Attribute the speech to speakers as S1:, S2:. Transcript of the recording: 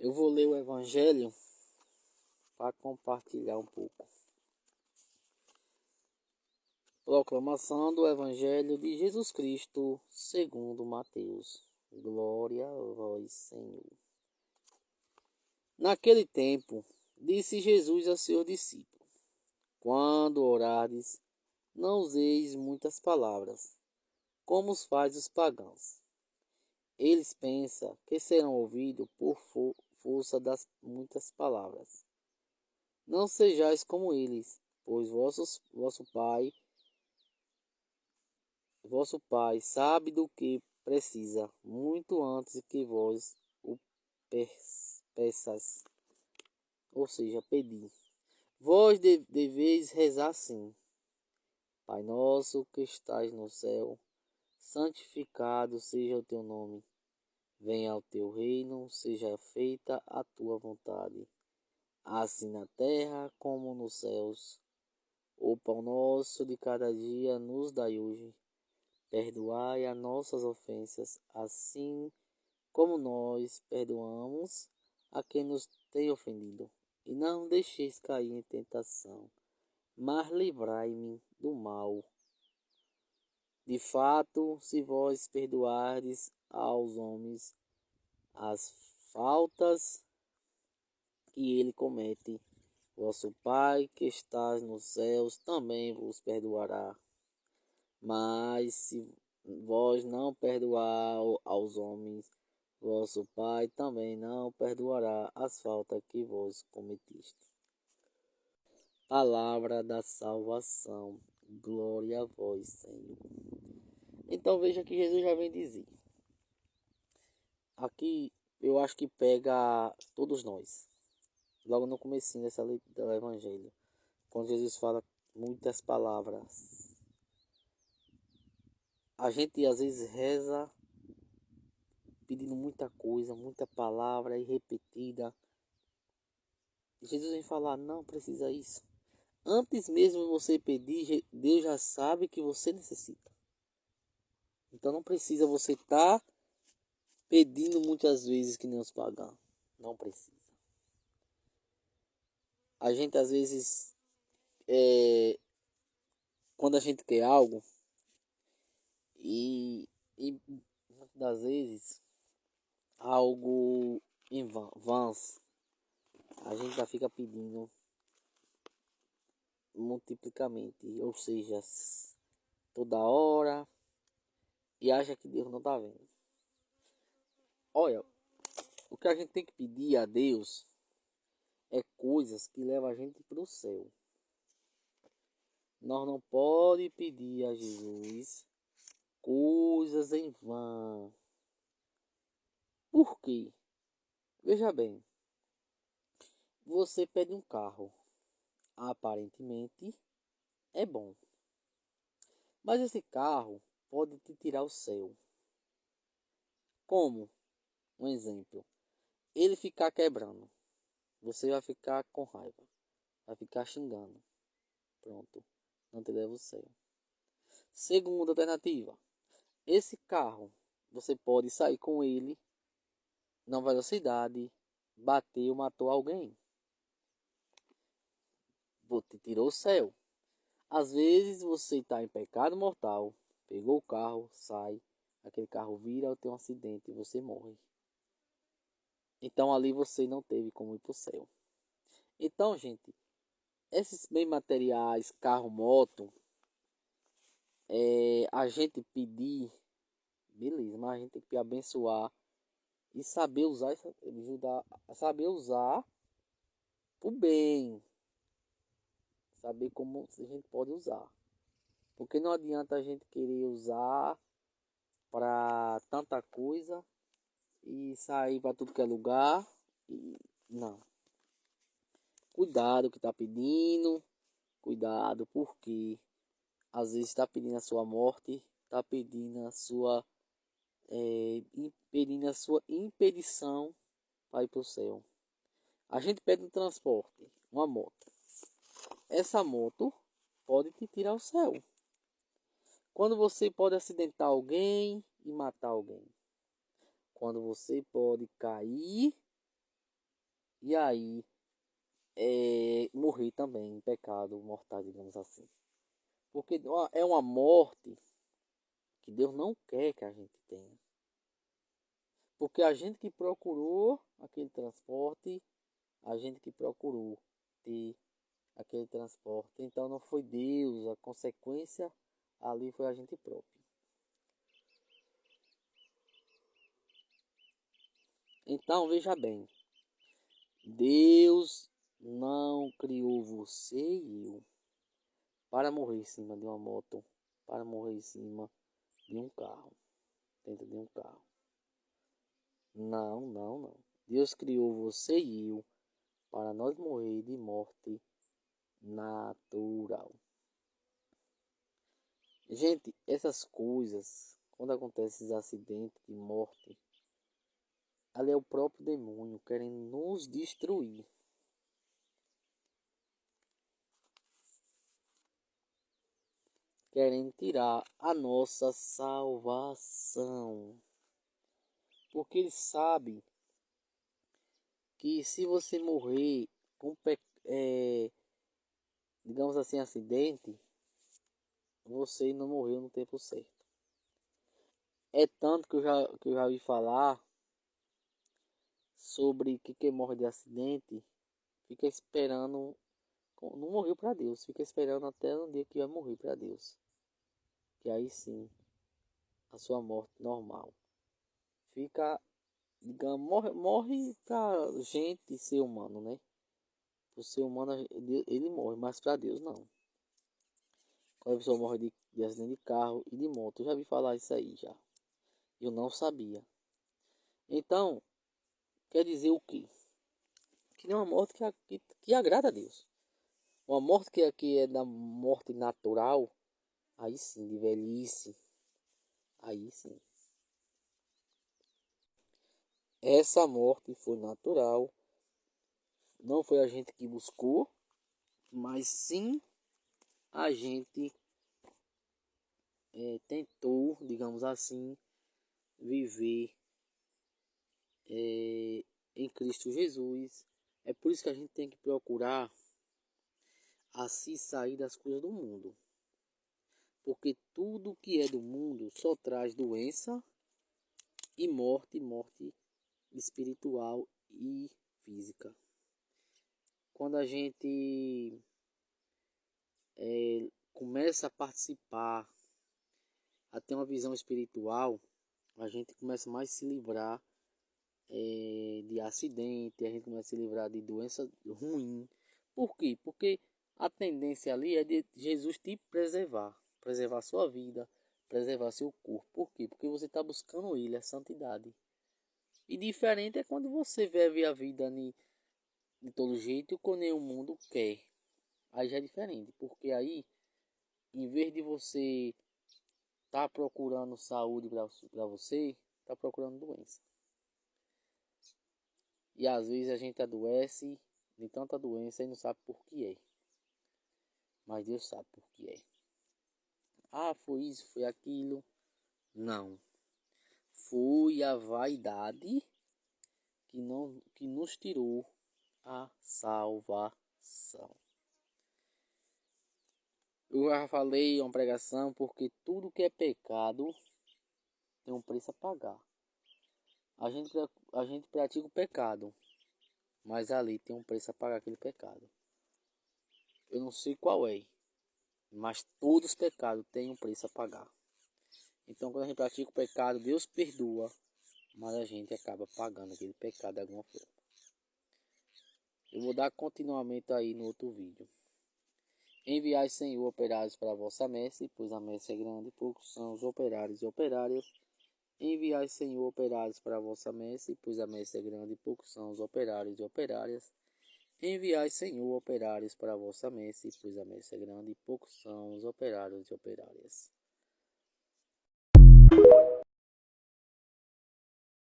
S1: Eu vou ler o Evangelho para compartilhar um pouco. Proclamação do Evangelho de Jesus Cristo, segundo Mateus. Glória a vós, Senhor. Naquele tempo, disse Jesus a seus discípulos: quando orardes, não useis muitas palavras, como os fazem os pagãos. Eles pensam que serão ouvidos por força das muitas palavras. Não sejais como eles, pois vosso Pai sabe do que precisa, muito antes que vós o peças, ou seja, pedir. Vós deveis rezar assim: Pai nosso que estais no céu, santificado seja o teu nome. Venha o teu reino, seja feita a tua vontade, assim na terra como nos céus. O pão nosso de cada dia nos dai hoje. Perdoai as nossas ofensas, assim como nós perdoamos a quem nos tem ofendido. E não deixeis cair em tentação, mas livrai-me do mal. De fato, se vós perdoardes aos homens as faltas que ele comete, vosso Pai que estás nos céus também vos perdoará. Mas se vós não perdoar aos homens, vosso Pai também não perdoará as faltas que vós cometiste. Palavra da salvação. Glória a vós, Senhor. Então veja que Jesus já vem dizer. Aqui eu acho que pega todos nós. Logo no comecinho dessa leitura do Evangelho. Quando Jesus fala muitas palavras. A gente às vezes reza pedindo muita coisa, muita palavra e repetida. Jesus vem falar, não precisa isso. Antes mesmo de você pedir, Deus já sabe que você necessita. Então não precisa você estar pedindo muitas vezes que nem os pagãos. Não precisa. A gente às vezes, quando a gente quer algo, e muitas das vezes algo em vãs, a gente já fica pedindo multiplicamente, ou seja, toda hora, e acha que Deus não está vendo. Olha, o que a gente tem que pedir a Deus é coisas que levam a gente para o céu. Nós não podemos pedir a Jesus coisas em vão. Por quê? Veja bem, você pede um carro, aparentemente é bom, mas esse carro pode te tirar o céu. Como? Um exemplo, ele ficar quebrando, você vai ficar com raiva, vai ficar xingando, pronto, não te leva o céu. Segunda alternativa, esse carro, você pode sair com ele na velocidade, bateu, matou alguém, te tirou o céu. Às vezes você está em pecado mortal, pegou o carro, sai, aquele carro vira ou tem um acidente e você morre. Então ali você não teve como ir para o céu. Então, gente, esses bens materiais, carro, moto, a gente pedir, beleza, mas a gente tem que abençoar e saber usar, ajudar, saber usar o bem, saber como a gente pode usar. Porque não adianta a gente querer usar para tanta coisa e sair para tudo que é lugar. E não. Cuidado que está pedindo. Cuidado porque às vezes está pedindo a sua morte. Está pedindo a sua impedindo a sua impedição para ir para o céu. A gente pede um transporte, uma moto. Essa moto pode te tirar o céu. Quando você pode acidentar alguém e matar alguém. Quando você pode cair e aí morrer também em pecado mortal, digamos assim. Porque é uma morte que Deus não quer que a gente tenha. Porque a gente que procurou aquele transporte, a gente que procurou ter aquele transporte. Então não foi Deus, a consequência ali foi a gente próprio. Então veja bem, Deus não criou você e eu para morrer em cima de uma moto, para morrer em cima de um carro, dentro de um carro. Não, não, não. Deus criou você e eu para nós morrer de morte natural. Gente, essas coisas, quando acontecem esses acidentes de morte, ali é o próprio demônio querendo nos destruir. Querendo tirar a nossa salvação. Porque ele sabe que se você morrer com, digamos assim, acidente, você não morreu no tempo certo. É tanto que eu já ouvi falar sobre que quem morre de acidente fica esperando, não morreu para Deus, fica esperando até o dia que vai morrer para Deus. Que aí sim, a sua morte normal. Fica, digamos, morre para gente ser humano, né? O ser humano ele morre, mas para Deus não. Quando a pessoa morre de acidente de carro e de moto, eu já vi falar isso aí já. Eu não sabia. Então, quer dizer o quê? Que não é uma morte que agrada a Deus. Uma morte que aqui é da morte natural, aí sim, de velhice, aí sim. Essa morte foi natural, não foi a gente que buscou, mas sim a gente tentou, digamos assim, viver em Cristo Jesus. É por isso que a gente tem que procurar a se sair das coisas do mundo. Porque tudo que é do mundo só traz doença e morte espiritual e física. Quando a gente começa a participar, a ter uma visão espiritual, a gente começa mais a se livrar de acidente, a gente começa a se livrar de doença ruim. Por quê? Porque a tendência ali é de Jesus te preservar, preservar sua vida, preservar seu corpo. Por quê? Porque você está buscando ele, a santidade. E diferente é quando você vive a vida de todo jeito, quando o mundo quer. Aí já é diferente, porque aí, em vez de você estar procurando saúde para você, está procurando doença. E às vezes a gente adoece de tanta doença e não sabe por que é. Mas Deus sabe por que é. Ah, foi isso, foi aquilo. Não. Foi a vaidade que nos tirou a salvação. Eu já falei uma pregação porque tudo que é pecado tem um preço a pagar. A gente pratica o pecado, mas ali tem um preço a pagar aquele pecado. Eu não sei qual é, mas todos os pecados têm um preço a pagar. Então quando a gente pratica o pecado, Deus perdoa, mas a gente acaba pagando aquele pecado de alguma forma. Eu vou dar continuamento aí no outro vídeo. Enviai, Senhor, operários para a vossa messe, pois a messe é grande, poucos são os operários e operárias. Enviai, Senhor, operários para a vossa messe, pois a messe é grande, poucos são os operários e operárias. Enviai, Senhor, operários para a vossa messe, pois a messe é grande, poucos são os operários e operárias.